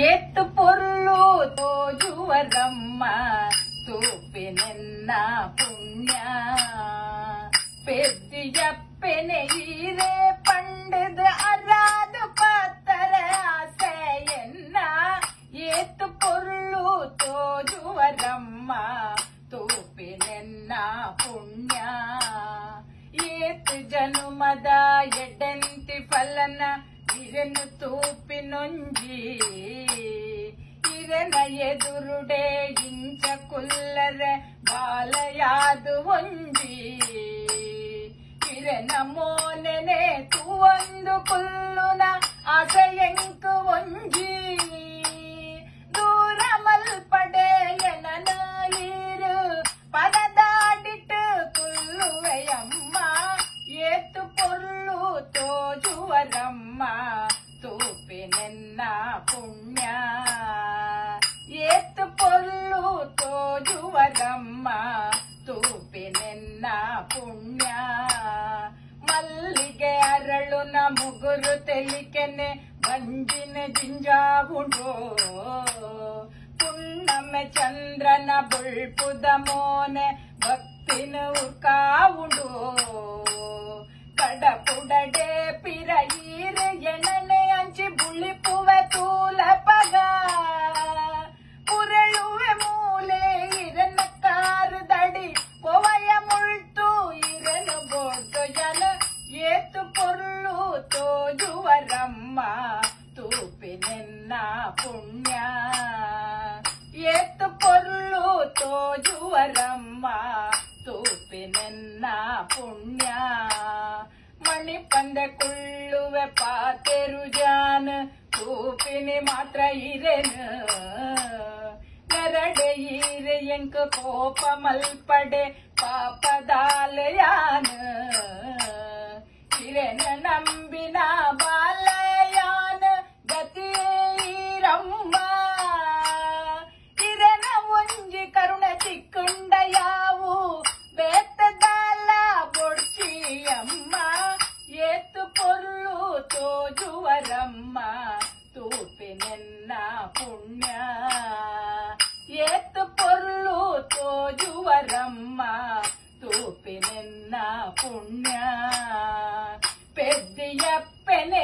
ಎತ್ತು ಪೊರ್ಲು ತೋಜುವರಮ್ಮ ತೂಪಿನೆನ್ನ ಪುಣ್ಯ ಪೆದ್ದಿಯಪ್ಪೆನೆ ಈರೆ ಪಂಡದ ಅರಾದ ಪತ್ತರ ಆಸೆಯನ್ನ ಎತ್ತು ಪೊರ್ಲು ತೋಜುವರಮ್ಮ ತೂಪಿನೆನ್ನ ಪುಣ್ಯ ಏತು ಜನುಮದ ಎಡ್ಡೆಂತಿ ಫಲನ ಇರೆನು ತೂಪಿನೊಂಜಿ ಇರೆನ ಎದುರುಡೆ ಇಂಚ ಕುಲ್ಲರೆ ಬಾಲಯಾದು ಒಂಜಿ ಇರೆನ ಮೋನೆನೆ ತೂವೊಂದು ಕುಲ್ಲುನ ಆಸೆಯಂಕು ಒಂಜಿ ದೂರ ಮಲ್ಪಡೆ ಎನನ ಈರು ಪದದಾಡಿಟ್ಟು ಕುಲ್ಲುವೆಯಮ್ಮ ಏತು ಪೊರ್ಲು ತೋಜುವರಮ್ಮ ತೂಪಿನೆನ್ನ ಪುಣ್ಯ ಏತು ಪೊರ್ಲು ತೋಜುವರಮ್ಮ ತೂಪಿನೆನ್ನ ಪುಣ್ಯ ಮಲ್ಲಿಗೆ ಅರಳುನ ಮುಗುರು ತೆಲಿಕೆನೆ ಬಂಜಿನ ಜಿಂಜಾವುಂಡೋ ಪುಣ್ಣಮೆ ಚಂದ್ರನ ಬುಳ್ಪುದ ಮೋನೆ ಭಕ್ತಿನ ಉರ್ಕಾವುಂಡೋ ಕಡಪುಡಡೆ ಪಿರ ಈರ ಎಣನೆ ಅಂಚಿ ಬುಳಿಪುವೆ ತೂಲ ಪಗ ಪುರಳುವೆ ಮೂಲೆ ಇರನ ಕಾರು ದಡಿ ಪೊವಯ ಮುಳ್ತು ಇರನು ಬೋರ್ದು ಜನ ಏತು ಪೊರ್ಲು ತೋಜುವರಮ್ಮ ತೂಪಿನೆನ್ನ ಪುಣ್ಯ ಏತು ಪೊರ್ಲು ತೋಜುವರಮ್ಮ ತೂಪಿನೆನ್ನ ಪುಣ್ಯ ಮಣಿ ಪಂದೆ ಕುಳ್ಳುವೆ ಪಾತೆರು ಜಾನ ತೂಪಿನಿ ಮಾತ್ರ ಇರೆನು ನೆರಡೆ ಈರೆ ಎಂಕ ಕೋಪ ಮಲ್ಪಡೆ ಪಾಪದಾಲಯಾನ ಇರೆನ ನಂಬಿನ ಬಾಲಯಾನ ಗತಿಯೇ ಈರಮ್ಮ ಇರೆನ ಒಂಜಿ ಕರುಣ ಚಿಕ್ಕುಂಡ ಯಾವು ಬೇತದಾಲ ಬೊಡ್ಚಿಯಮ್ಮ ಏತು ಪೊರ್ಲು ತೋಜುವರಮ್ಮ ತೂಪಿನೆನ್ನ ಪುಣ್ಯ ಏತು ಪೊರ್ಲು ತೋಜುವರಮ್ಮ ತೂಪಿನೆನ್ನ ಪುಣ್ಯ ಪೆದ್ದಿಯಪ್ಪೆನೆ